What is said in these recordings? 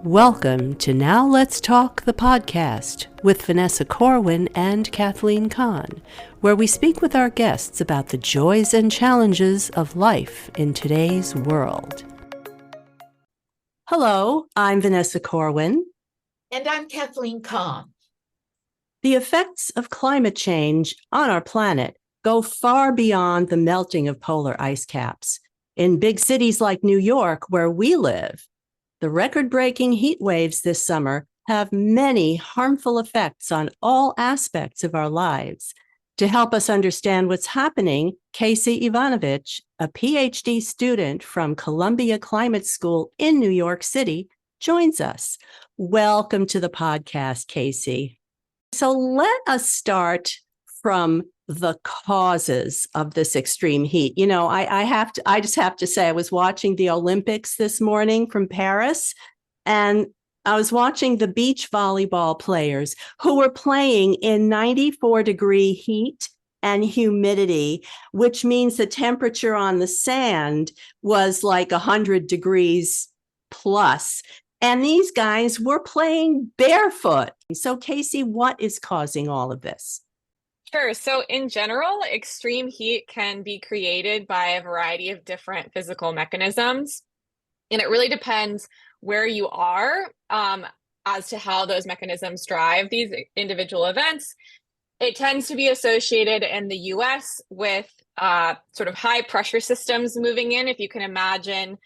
Welcome to Now Let's Talk, the podcast with Vanessa Corwin and Kathleen Kahn, where we speak with our guests about the joys and challenges of life in today's world. Hello, I'm Vanessa Corwin. And I'm Kathleen Kahn. The effects of climate change on our planet go far beyond the melting of polar ice caps. In big cities like New York, where we live, the record-breaking heat waves this summer have many harmful effects on all aspects of our lives. To help us understand what's happening, Casey Ivanovich, a PhD student from Columbia Climate School in New York City, joins us. Welcome to the podcast, Casey. So let us start from the causes of this extreme heat. You know, I just have to say, I was watching the Olympics this morning from Paris, and I was watching the beach volleyball players who were playing in 94-degree heat and humidity, which means the temperature on the sand was like 100 degrees plus. And these guys were playing barefoot. So, Casey, what is causing all of this? Sure. So in general, extreme heat can be created by a variety of different physical mechanisms. And it really depends where you are as to how those mechanisms drive these individual events. It tends to be associated in the US with sort of high pressure systems moving in. If you can imagine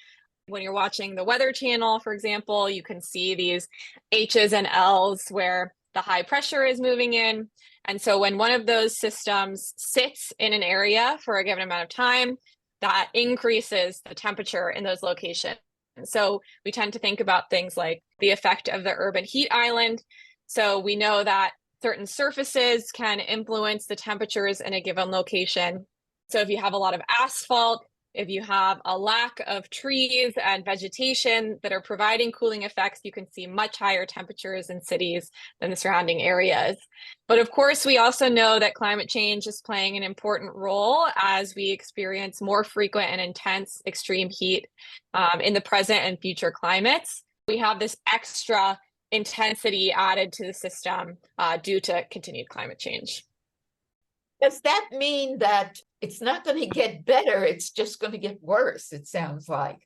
when you're watching the Weather Channel, for example, you can see these H's and L's where the high pressure is moving in. And so when one of those systems sits in an area for a given amount of time, that increases the temperature in those locations. So we tend to think about things like the effect of the urban heat island. So we know that certain surfaces can influence the temperatures in a given location. So if you have a lot of asphalt, if you have a lack of trees and vegetation that are providing cooling effects, you can see much higher temperatures in cities than the surrounding areas. But of course, we also know that climate change is playing an important role as we experience more frequent and intense extreme heat in the present and future climates. We have this extra intensity added to the system due to continued climate change. Does that mean that it's not going to get better, it's just going to get worse, it sounds like?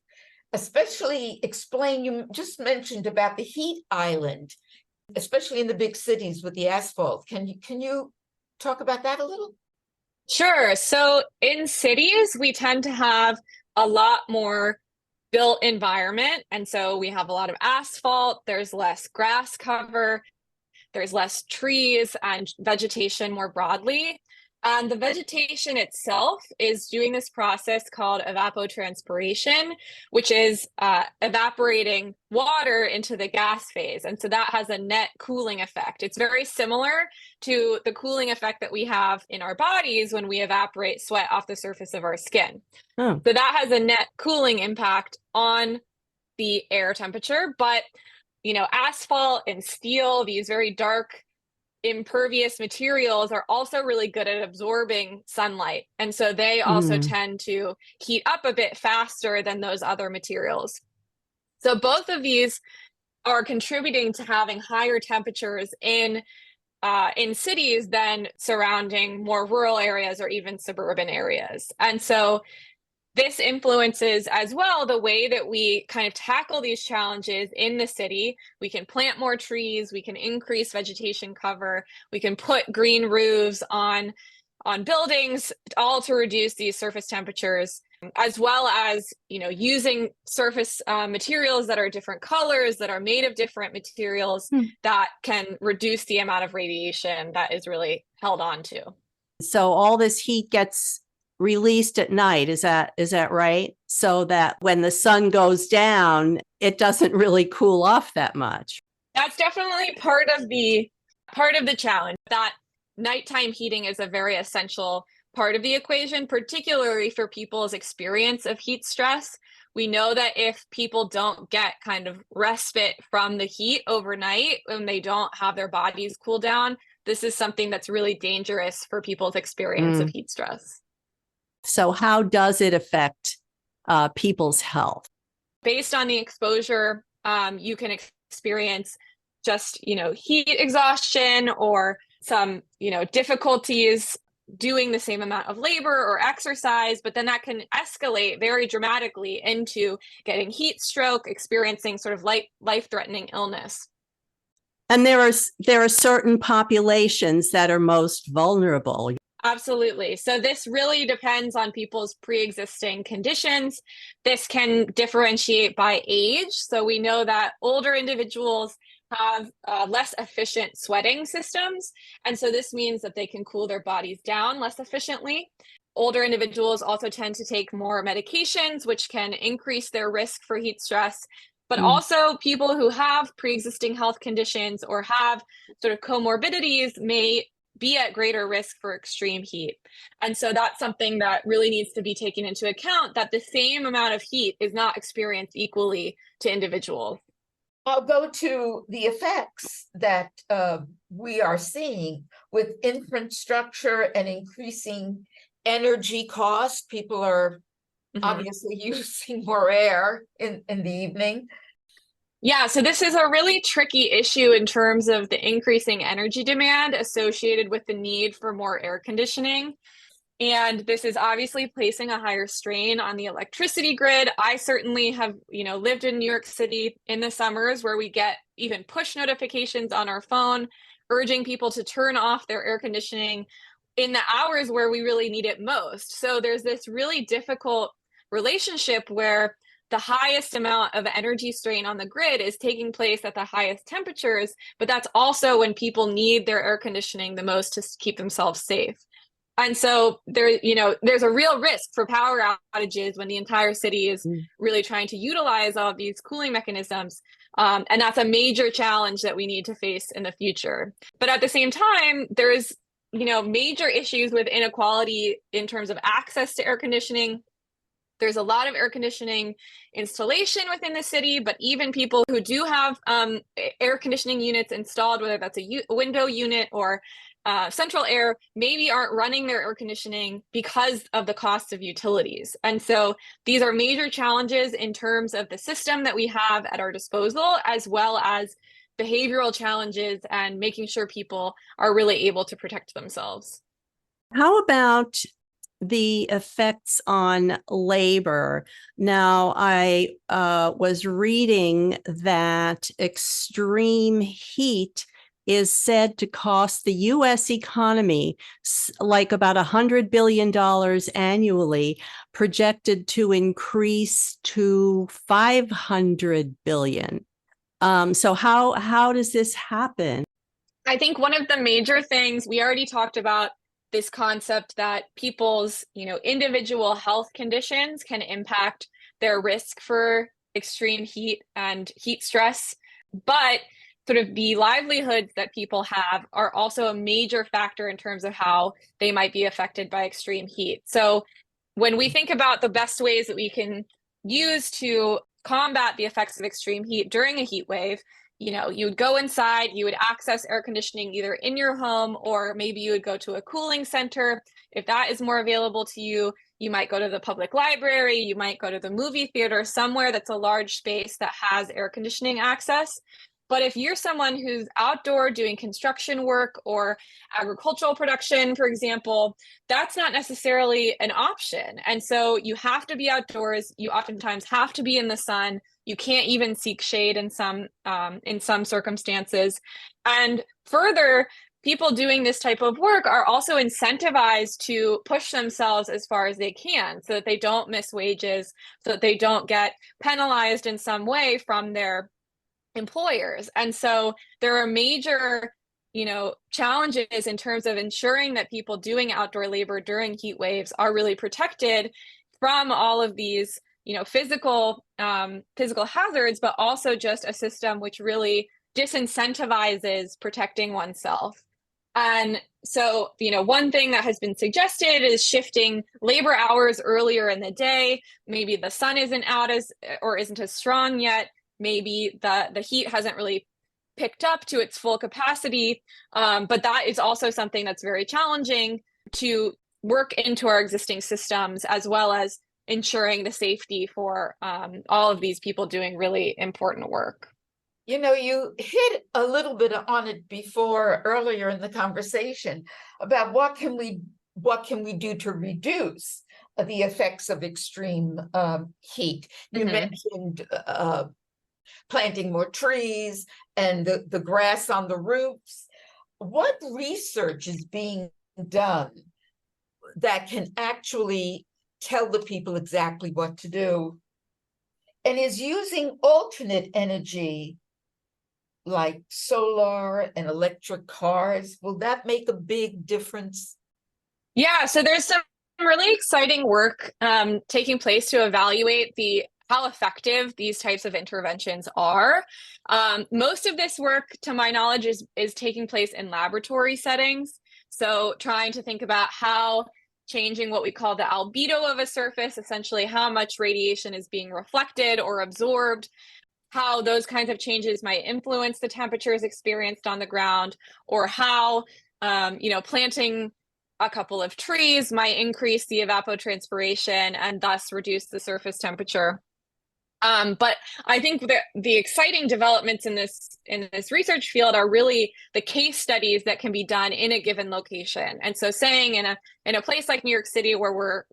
Especially explain, you just mentioned about the heat island, especially in the big cities with the asphalt. Can you talk about that a little? Sure. So in cities, we tend to have a lot more built environment. And so we have a lot of asphalt, there's less grass cover, there's less trees and vegetation more broadly. And the vegetation itself is doing this process called evapotranspiration, which is evaporating water into the gas phase. And so that has a net cooling effect. It's very similar to the cooling effect that we have in our bodies when we evaporate sweat off the surface of our skin. Oh. So that has a net cooling impact on the air temperature. But, you know, asphalt and steel, these very dark, impervious materials are also really good at absorbing sunlight. And so they also tend to heat up a bit faster than those other materials. So both of these are contributing to having higher temperatures in cities than surrounding more rural areas or even suburban areas. And so this influences as well the way that we kind of tackle these challenges in the city. We can plant more trees, we can increase vegetation cover, we can put green roofs on buildings, all to reduce these surface temperatures, as well as, you know, using surface materials that are different colors, that are made of different materials that can reduce the amount of radiation that is really held on to. So all this heat gets released at night, is that right? So that when the sun goes down, it doesn't really cool off that much. That's definitely part of the challenge. That nighttime heating is a very essential part of the equation, particularly for people's experience of heat stress. We know that if people don't get kind of respite from the heat overnight, when they don't have their bodies cool down, this is something that's really dangerous for people's experience of heat stress. So how does it affect people's health? Based on the exposure, you can experience just, heat exhaustion or some, difficulties doing the same amount of labor or exercise, but then that can escalate very dramatically into getting heat stroke, experiencing sort of life-threatening illness. And there are certain populations that are most vulnerable. Absolutely. So this really depends on people's pre-existing conditions. This can differentiate by age. So we know that older individuals have less efficient sweating systems. And so this means that they can cool their bodies down less efficiently. Older individuals also tend to take more medications, which can increase their risk for heat stress. But also people who have pre-existing health conditions or have sort of comorbidities may be at greater risk for extreme heat. And so that's something that really needs to be taken into account, that the same amount of heat is not experienced equally to individuals. I'll go to the effects that we are seeing with infrastructure and increasing energy costs. People are obviously using more air in the evening. Yeah, so this is a really tricky issue in terms of the increasing energy demand associated with the need for more air conditioning. And this is obviously placing a higher strain on the electricity grid. I certainly have, lived in New York City in the summers where we get even push notifications on our phone urging people to turn off their air conditioning in the hours where we really need it most. So there's this really difficult relationship where the highest amount of energy strain on the grid is taking place at the highest temperatures, but that's also when people need their air conditioning the most to keep themselves safe. And so there's a real risk for power outages when the entire city is really trying to utilize all of these cooling mechanisms. And that's a major challenge that we need to face in the future. But at the same time, there's, major issues with inequality in terms of access to air conditioning. There's a lot of air conditioning installation within the city, but even people who do have air conditioning units installed, whether that's a window unit or central air, maybe aren't running their air conditioning because of the cost of utilities. And so these are major challenges in terms of the system that we have at our disposal, as well as behavioral challenges and making sure people are really able to protect themselves. How about the effects on labor? Now, I was reading that extreme heat is said to cost the U.S. economy like about $100 billion annually, projected to increase to $500 billion. So how does this happen? I think one of the major things, we already talked about this concept that people's, individual health conditions can impact their risk for extreme heat and heat stress. But sort of the livelihoods that people have are also a major factor in terms of how they might be affected by extreme heat. So when we think about the best ways that we can use to combat the effects of extreme heat during a heat wave, you would go inside, you would access air conditioning either in your home, or maybe you would go to a cooling center. If that is more available to you, you might go to the public library, you might go to the movie theater, somewhere that's a large space that has air conditioning access. But if you're someone who's outdoor doing construction work or agricultural production, for example, that's not necessarily an option. And so you have to be outdoors. You oftentimes have to be in the sun. You can't even seek shade in some circumstances. And further, people doing this type of work are also incentivized to push themselves as far as they can so that they don't miss wages, so that they don't get penalized in some way from their employers. And so there are major, challenges in terms of ensuring that people doing outdoor labor during heat waves are really protected from all of these, physical hazards, but also just a system which really disincentivizes protecting oneself. And so, one thing that has been suggested is shifting labor hours earlier in the day. Maybe the sun isn't out isn't as strong yet. Maybe the heat hasn't really picked up to its full capacity, but that is also something that's very challenging to work into our existing systems, as well as ensuring the safety for all of these people doing really important work. You know, you hit a little bit on it before earlier in the conversation about what can we do to reduce the effects of extreme heat. You mentioned planting more trees and the grass on the roofs. What research is being done that can actually tell the people exactly what to do? And is using alternate energy like solar and electric cars, will that make a big difference? Yeah, so there's some really exciting work taking place to evaluate how effective these types of interventions are. Most of this work, to my knowledge, is taking place in laboratory settings. So trying to think about how changing what we call the albedo of a surface, essentially how much radiation is being reflected or absorbed, how those kinds of changes might influence the temperatures experienced on the ground, or how planting a couple of trees might increase the evapotranspiration and thus reduce the surface temperature. But I think that the exciting developments in this research field are really the case studies that can be done in a given location. And so saying in a place like New York City, where we're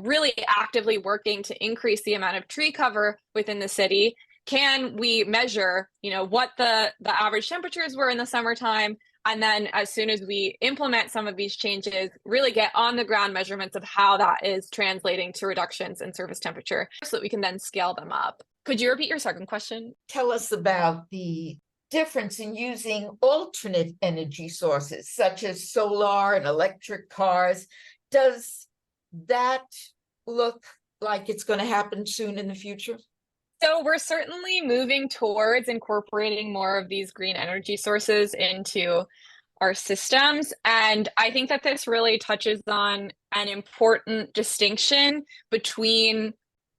really actively working to increase the amount of tree cover within the city, can we measure what the average temperatures were in the summertime, and then as soon as we implement some of these changes, really get on the ground measurements of how that is translating to reductions in surface temperature so that we can then scale them up. Could you repeat your second question? Tell us about the difference in using alternate energy sources, such as solar and electric cars. Does that look like it's going to happen soon in the future? So we're certainly moving towards incorporating more of these green energy sources into our systems. And I think that this really touches on an important distinction between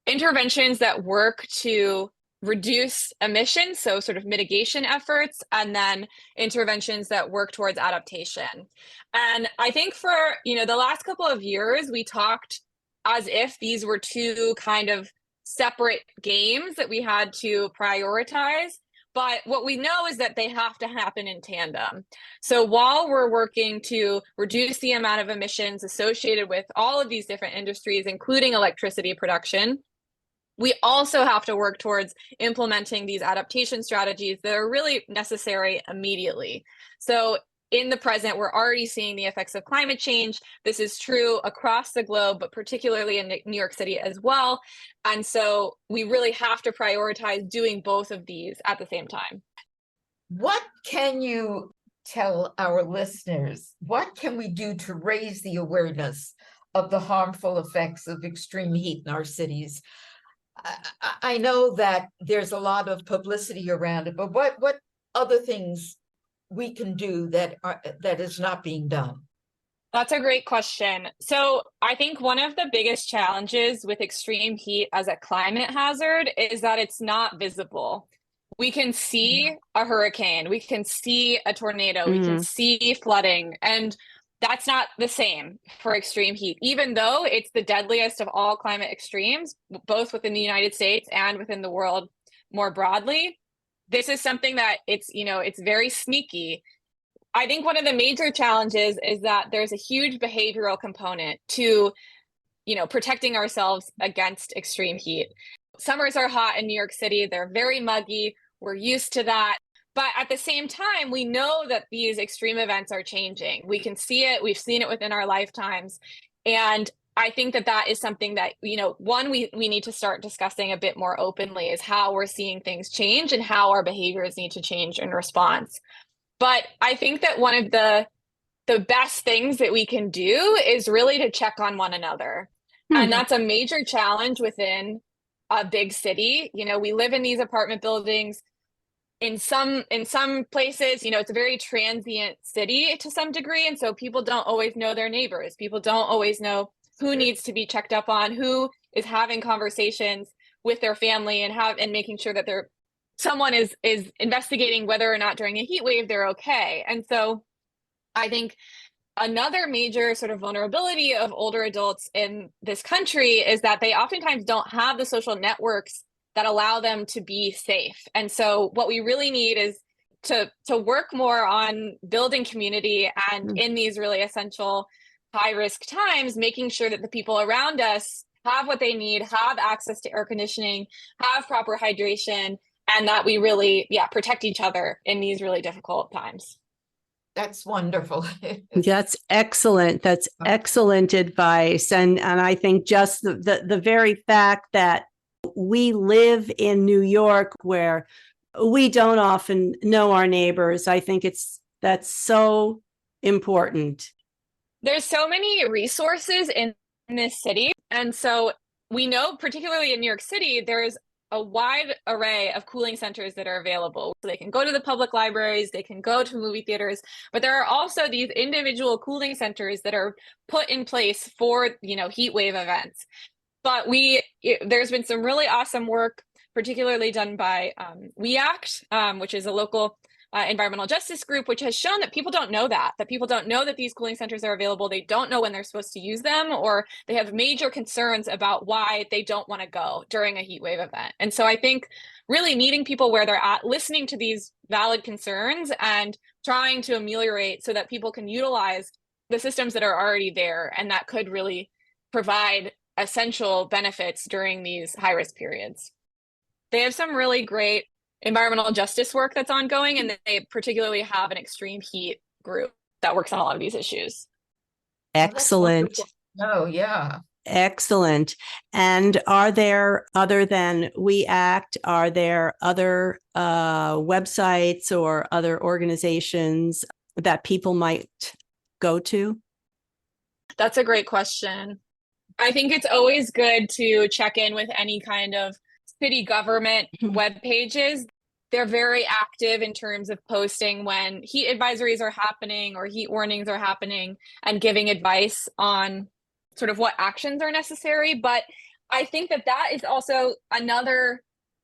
interventions that work to reduce emissions, so sort of mitigation efforts, and then interventions that work towards adaptation. And I think for the last couple of years, we talked as if these were two kind of separate games that we had to prioritize. But what we know is that they have to happen in tandem. So while we're working to reduce the amount of emissions associated with all of these different industries, including electricity production, we also have to work towards implementing these adaptation strategies that are really necessary immediately. So in the present, we're already seeing the effects of climate change. This is true across the globe, but particularly in New York City as well. And so we really have to prioritize doing both of these at the same time. What can you tell our listeners? What can we do to raise the awareness of the harmful effects of extreme heat in our cities? I know that there's a lot of publicity around it, but what other things we can do that is not being done? That's a great question. So I think one of the biggest challenges with extreme heat as a climate hazard is that it's not visible. We can see a hurricane, we can see a tornado, we can see flooding, and that's not the same for extreme heat, even though it's the deadliest of all climate extremes, both within the United States and within the world more broadly. This is something that it's very sneaky. I think one of the major challenges is that there's a huge behavioral component to, protecting ourselves against extreme heat. Summers are hot in New York City. They're very muggy. We're used to that. But at the same time, we know that these extreme events are changing. We can see it. We've seen it within our lifetimes. And I think that is something that, one, we need to start discussing a bit more openly, is how we're seeing things change and how our behaviors need to change in response. But I think that one of the best things that we can do is really to check on one another. And that's a major challenge within a big city. We live in these apartment buildings. In some places, it's a very transient city to some degree. And so people don't always know their neighbors. People don't always know who needs to be checked up on, who is having conversations with their family and making sure that someone is investigating whether or not during a heat wave they're okay. And so I think another major sort of vulnerability of older adults in this country is that they oftentimes don't have the social networks that allow them to be safe. And so what we really need is to work more on building community, and in these really essential high risk times, making sure that the people around us have what they need, have access to air conditioning, have proper hydration, and that we really, protect each other in these really difficult times. That's wonderful. That's excellent. That's excellent advice. And I think just the very fact that we live in New York, where we don't often know our neighbors, I think that's so important. There's so many resources in this city. And so we know, particularly in New York City, there's a wide array of cooling centers that are available. So they can go to the public libraries, they can go to movie theaters, but there are also these individual cooling centers that are put in place for, heat wave events. But there's been some really awesome work, particularly done by We Act, which is a local environmental justice group, which has shown that people don't know that people don't know that these cooling centers are available. They don't know when they're supposed to use them, or they have major concerns about why they don't want to go during a heat wave event. And so I think really meeting people where they're at, listening to these valid concerns and trying to ameliorate so that people can utilize the systems that are already there and that could really provide essential benefits during these high risk periods. They have some really great environmental justice work that's ongoing, and they particularly have an extreme heat group that works on a lot of these issues. Excellent. Oh, yeah. Excellent. And are there, other than We Act, are there other websites or other organizations that people might go to? That's a great question. I think it's always good to check in with any kind of city government web pages. They're very active in terms of posting when heat advisories are happening or heat warnings are happening and giving advice on sort of what actions are necessary. But I think that is also another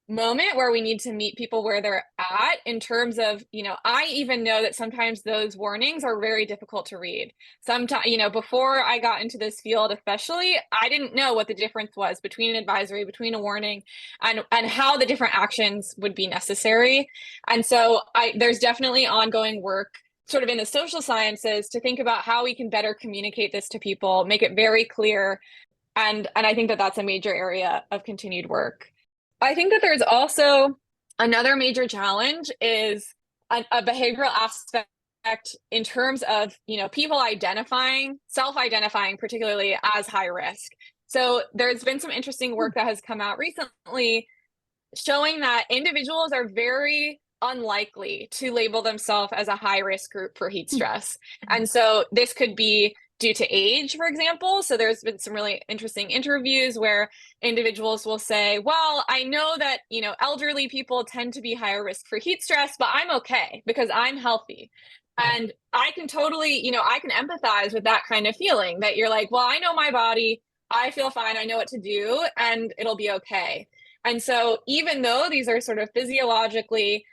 moment where we need to meet people where they're at in terms of, I even know that sometimes those warnings are very difficult to read. Sometimes, before I got into this field, especially, I didn't know what the difference was between an advisory, between a warning, and how the different actions would be necessary. And so there's definitely ongoing work sort of in the social sciences to think about how we can better communicate this to people, make it very clear. And I think that that's a major area of continued work. I think that there's also another major challenge is a behavioral aspect in terms of, people self-identifying particularly as high risk. So there's been some interesting work that has come out recently showing that individuals are very unlikely to label themselves as a high risk group for heat stress. And so this could be due to age, for example. So there's been some really interesting interviews where individuals will say, well, I know that, elderly people tend to be higher risk for heat stress, but I'm okay because I'm healthy. And I can totally, I can empathize with that kind of feeling that you're like, well, I know my body, I feel fine, I know what to do, and it'll be okay. And so even though these are sort of physiologically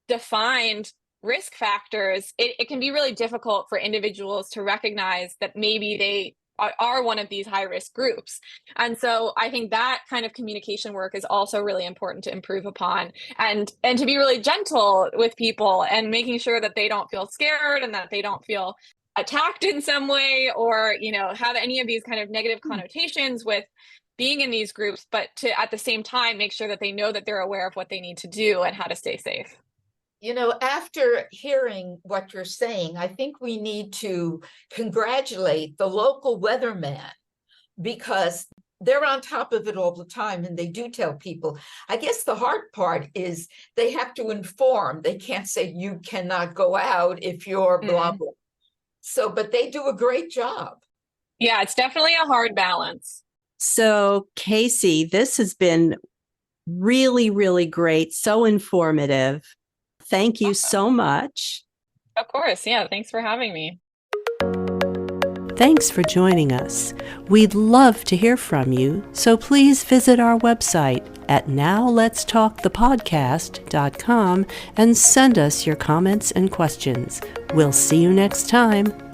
defined risk factors, it can be really difficult for individuals to recognize that maybe they are one of these high risk groups. And so I think that kind of communication work is also really important to improve upon, and to be really gentle with people and making sure that they don't feel scared and that they don't feel attacked in some way or, have any of these kind of negative connotations with being in these groups, but to at the same time make sure that they know that they're aware of what they need to do and how to stay safe. After hearing what you're saying, I think we need to congratulate the local weatherman because they're on top of it all the time and they do tell people. I guess the hard part is they have to inform. They can't say you cannot go out if you're blah, blah. So, but they do a great job. Yeah, it's definitely a hard balance. So, Casey, this has been really, really great. So informative. Thank you so much. Of course. Yeah. Thanks for having me. Thanks for joining us. We'd love to hear from you, so please visit our website at nowletstalkthepodcast.com and send us your comments and questions. We'll see you next time.